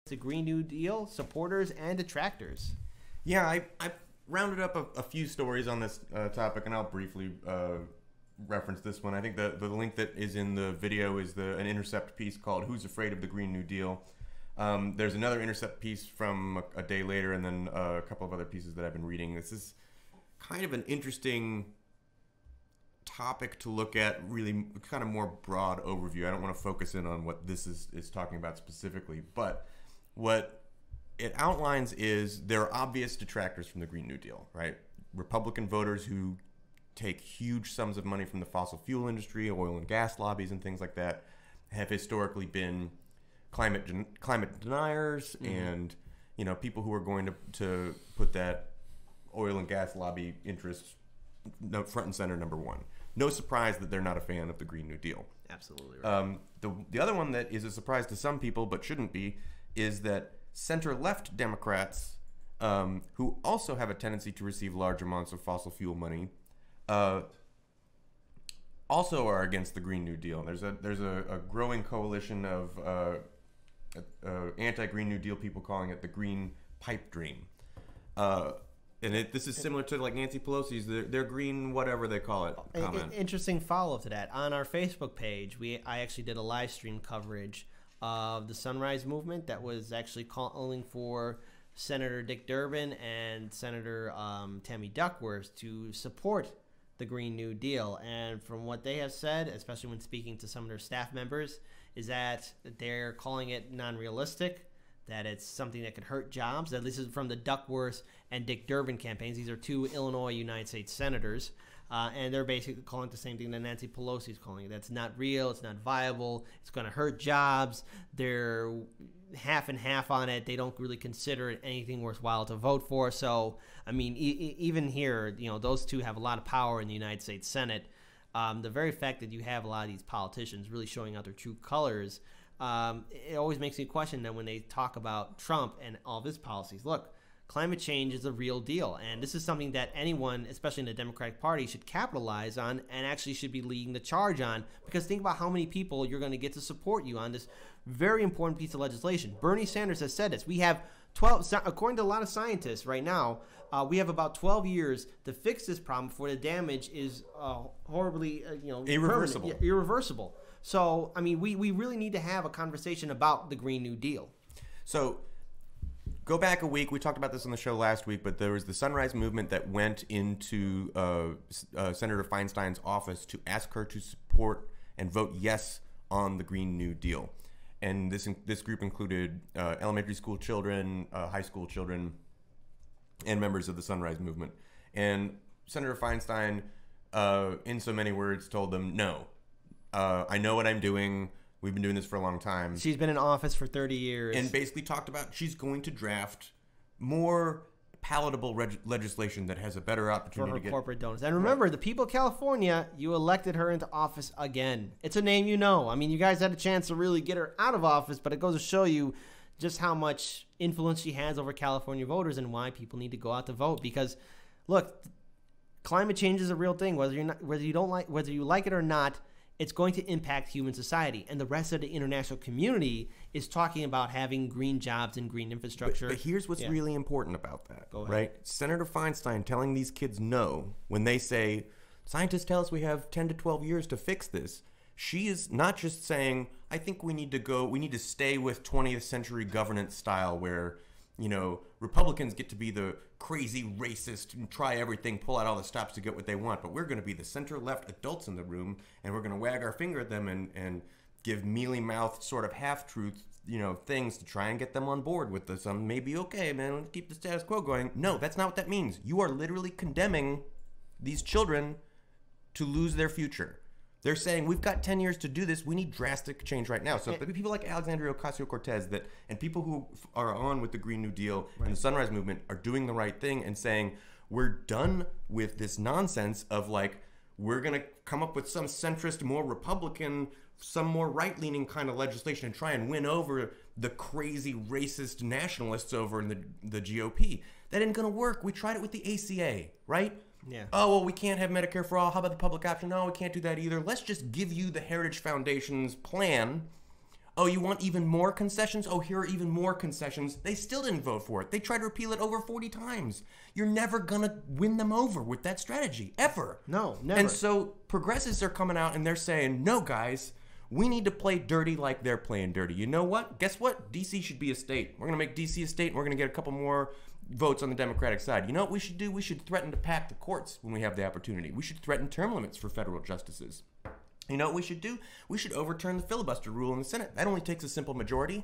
the Green New Deal, supporters, and detractors. Yeah, I rounded up a few stories on this topic, and I'll briefly reference this one. I think the link that is in the video is an Intercept piece called "Who's Afraid of the Green New Deal?" There's another Intercept piece from a day later, and then a couple of other pieces that I've been reading. This is kind of an interesting topic to look at, really kind of more broad overview. I don't want to focus in on what this is talking about specifically, but what it outlines is there are obvious detractors from the Green New Deal, right? Republican voters who take huge sums of money from the fossil fuel industry, oil and gas lobbies and things like that, have historically been climate deniers, and people who are going to put that oil and gas lobby interests front and center, number one. No surprise that they're not a fan of the Green New Deal. Absolutely right. The other one that is a surprise to some people but shouldn't be is that center-left Democrats, who also have a tendency to receive large amounts of fossil fuel money, also are against the Green New Deal. There's a growing coalition of anti-Green New Deal people calling it the Green Pipe Dream. This is similar to like Nancy Pelosi's, their green whatever they call it comment. Interesting follow-up to that. On our Facebook page, I actually did a live stream coverage of the Sunrise Movement that was actually calling for Senator Dick Durbin and Senator Tammy Duckworth to support the Green New Deal. And from what they have said, especially when speaking to some of their staff members, is that they're calling it non-realistic, that it's something that could hurt jobs. At least from the Duckworth and Dick Durbin campaigns. These are two Illinois United States senators. And they're basically calling it the same thing that Nancy Pelosi is calling it. That's not real. It's not viable. It's going to hurt jobs. They're half and half on it. They don't really consider it anything worthwhile to vote for. So, I mean, even here, those two have a lot of power in the United States Senate. The very fact that you have a lot of these politicians really showing out their true colors, it always makes me question that when they talk about Trump and all of his policies. Look, climate change is a real deal, and this is something that anyone, especially in the Democratic Party, should capitalize on and actually should be leading the charge on, because think about how many people you're going to get to support you on this very important piece of legislation. Bernie Sanders has said this. We have 12, according to a lot of scientists right now, we have about 12 years to fix this problem before the damage is horribly, irreversible. Irreversible. So, I mean, we really need to have a conversation about the Green New Deal. So, go back a week. We talked about this on the show last week, but there was the Sunrise Movement that went into Senator Feinstein's office to ask her to support and vote yes on the Green New Deal. And this group included elementary school children, high school children, and members of the Sunrise Movement. And Senator Feinstein, in so many words, told them, no, I know what I'm doing. We've been doing this for a long time. She's been in office for 30 years. And basically talked about she's going to draft more palatable legislation that has a better opportunity for her to get corporate donors. And remember, the people of California, you elected her into office again. It's a name you know. I mean, you guys had a chance to really get her out of office, but it goes to show you just how much influence she has over California voters and why people need to go out to vote. Because, look, climate change is a real thing. Whether you like it or not, it's going to impact human society. And the rest of the international community is talking about having green jobs and green infrastructure. But here's what's really important about that, Go ahead. right? Senator Feinstein telling these kids no when they say, scientists tell us we have 10 to 12 years to fix this. She is not just saying, I think we need to stay with 20th century governance style where, Republicans get to be the crazy racist and try everything, pull out all the stops to get what they want. But we're going to be the center-left adults in the room, and we're going to wag our finger at them and give mealy-mouthed sort of half-truth, things to try and get them on board with this. Maybe, okay, man, let's keep the status quo going. No, that's not what that means. You are literally condemning these children to lose their future. They're saying, we've got 10 years to do this. We need drastic change right now. So people like Alexandria Ocasio-Cortez and people who are on with the Green New Deal and the Sunrise Movement are doing the right thing and saying, we're done with this nonsense of like, we're going to come up with some centrist, more Republican, some more right-leaning kind of legislation and try and win over the crazy racist nationalists over in the GOP. That ain't going to work. We tried it with the ACA, right? Yeah. Oh, well, we can't have Medicare for all. How about the public option? No, we can't do that either. Let's just give you the Heritage Foundation's plan Oh, you want even more concessions? Oh, here are even more concessions. They still didn't vote for it. They tried to repeal it over 40 times. You're never going to win them over with that strategy, ever. No, never. And so progressives are coming out and they're saying, no, guys, we need to play dirty like they're playing dirty. You know what? Guess what? D.C. should be a state. We're going to make D.C. a state, and we're going to get a couple more votes on the Democratic side. You know what we should do? We should threaten to pack the courts when we have the opportunity. We should threaten term limits for federal justices. You know what we should do? We should overturn the filibuster rule in the Senate. That only takes a simple majority.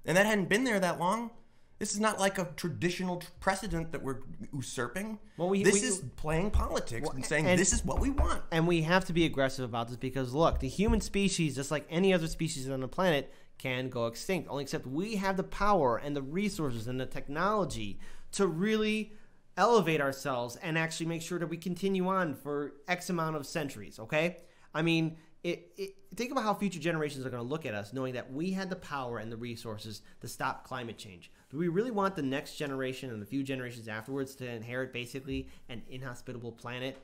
And that hadn't been there that long. This is not like a traditional precedent that we're usurping. Well, this is playing politics and saying this is what we want. And we have to be aggressive about this because, look, the human species, just like any other species on the planet, can go extinct. Only except we have the power and the resources and the technology to really elevate ourselves and actually make sure that we continue on for X amount of centuries, okay? I mean, think about how future generations are going to look at us knowing that we had the power and the resources to stop climate change. Do we really want the next generation and the few generations afterwards to inherit basically an inhospitable planet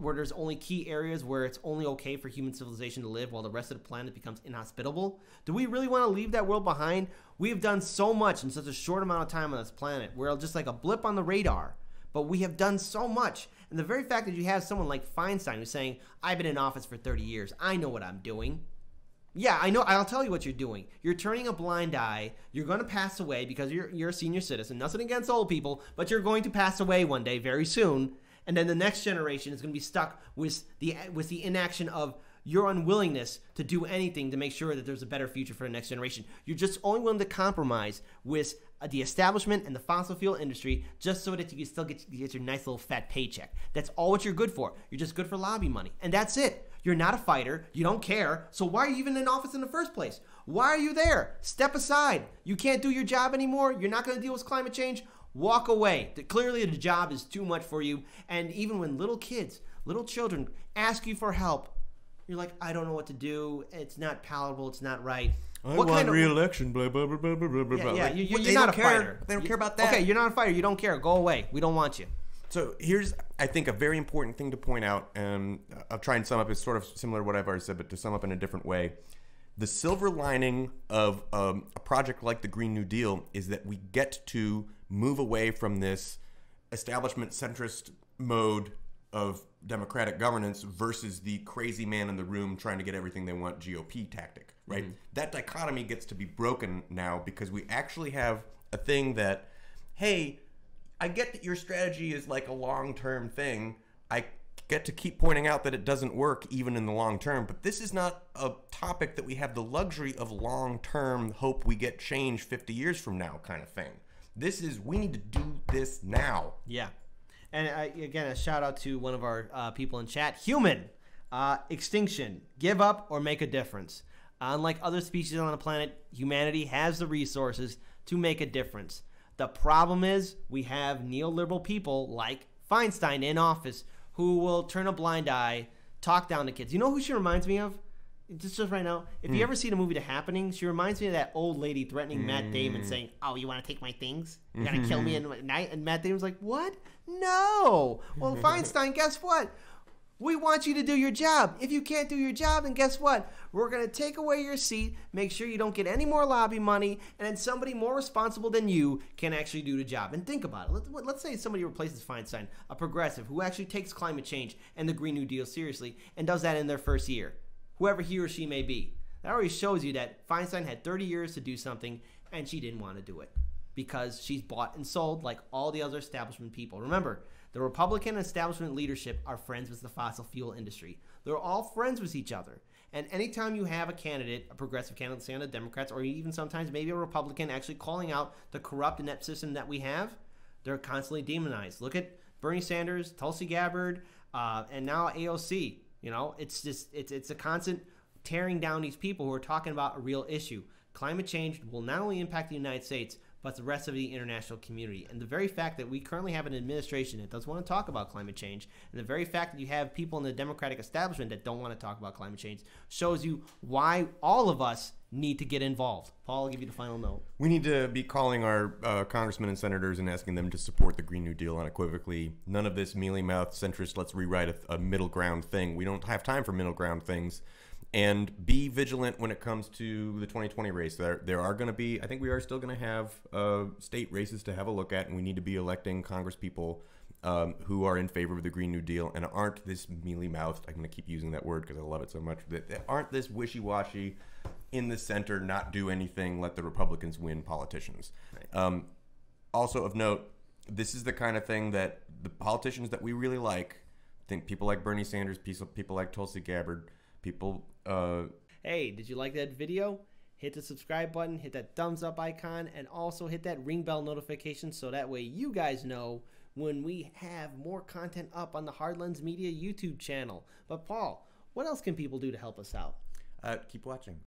where there's only key areas where it's only okay for human civilization to live while the rest of the planet becomes inhospitable? Do we really want to leave that world behind? We have done so much in such a short amount of time on this planet. We're just like a blip on the radar, but we have done so much. And the very fact that you have someone like Feinstein who's saying, I've been in office for 30 years. I know what I'm doing. Yeah, I know. I'll tell you what you're doing. You're turning a blind eye. You're going to pass away because you're a senior citizen. Nothing against old people, but you're going to pass away one day very soon. And then the next generation is going to be stuck with the inaction of your unwillingness to do anything to make sure that there's a better future for the next generation. You're just only willing to compromise with the establishment and the fossil fuel industry just so that you can still get your nice little fat paycheck. That's all what you're good for. You're just good for lobby money. And that's it. You're not a fighter. You don't care. So why are you even in office in the first place? Why are you there? Step aside. You can't do your job anymore. You're not going to deal with climate change. Walk away. Clearly the job is too much for you. And even when little children ask you for help, you're like, I don't know what to do. It's not palatable. It's not right. I want re-election, blah, blah, blah, blah, blah, blah. Yeah, you're not a fighter. They don't care about that. Okay, you're not a fighter. You don't care. Go away. We don't want you. So here's, I think, a very important thing to point out, and I'll try and sum up. It's sort of similar to what I've already said, but to sum up in a different way. The silver lining of a project like the Green New Deal is that we get to move away from this establishment centrist mode of democratic governance versus the crazy man in the room trying to get everything they want GOP tactic, right? Mm-hmm. That dichotomy gets to be broken now because we actually have a thing that, hey, I get that your strategy is like a long-term thing. I get to keep pointing out that it doesn't work even in the long term, but this is not a topic that we have the luxury of long-term hope we get change 50 years from now kind of thing. This is, we need to do this now. Yeah. And again, a shout out to one of our people in chat. Human, extinction, give up or make a difference. Unlike other species on the planet, humanity has the resources to make a difference. The problem is we have neoliberal people like Feinstein in office who will turn a blind eye, talk down to kids. You know who she reminds me of? Just right now, if you ever see the movie The Happening, she reminds me of that old lady threatening Matt Damon, saying, "Oh, you want to take my things? You gotta kill me at night?" And Matt Damon's like, "What? No." Well, Feinstein, guess what? We want you to do your job. If you can't do your job, then guess what? We're gonna take away your seat, make sure you don't get any more lobby money, and then somebody more responsible than you can actually do the job. And think about it. Let's say somebody replaces Feinstein, a progressive who actually takes climate change and the Green New Deal seriously, and does that in their first year. Whoever he or she may be. That already shows you that Feinstein had 30 years to do something, and she didn't want to do it because she's bought and sold like all the other establishment people. Remember, the Republican establishment leadership are friends with the fossil fuel industry. They're all friends with each other. And anytime you have a candidate, a progressive candidate, say on the Democrats, or even sometimes maybe a Republican actually calling out the corrupt inept system that we have, they're constantly demonized. Look at Bernie Sanders, Tulsi Gabbard, and now AOC. You know, it's just it's a constant tearing down these people who are talking about a real issue. Climate change will not only impact the United States, but the rest of the international community. And the very fact that we currently have an administration that doesn't want to talk about climate change, and the very fact that you have people in the Democratic establishment that don't want to talk about climate change, shows you why all of us need to get involved. Paul, I'll give you the final note. We need to be calling our congressmen and senators and asking them to support the Green New Deal unequivocally. None of this mealy-mouthed centrist, let's rewrite a middle ground thing. We don't have time for middle ground things. And be vigilant when it comes to the 2020 race. There are going to be, I think we are still going to have state races to have a look at, and we need to be electing congresspeople who are in favor of the Green New Deal and aren't this mealy-mouthed, I'm going to keep using that word because I love it so much, that aren't this wishy-washy, in the center, not do anything, let the Republicans win politicians. Right. Also of note, this is the kind of thing that the politicians that we really like, think people like Bernie Sanders, people like Tulsi Gabbard, people... Hey, did you like that video? Hit the subscribe button, hit that thumbs up icon, and also hit that ring bell notification so that way you guys know when we have more content up on the Hardlens Media YouTube channel. But Paul, what else can people do to help us out? Keep watching.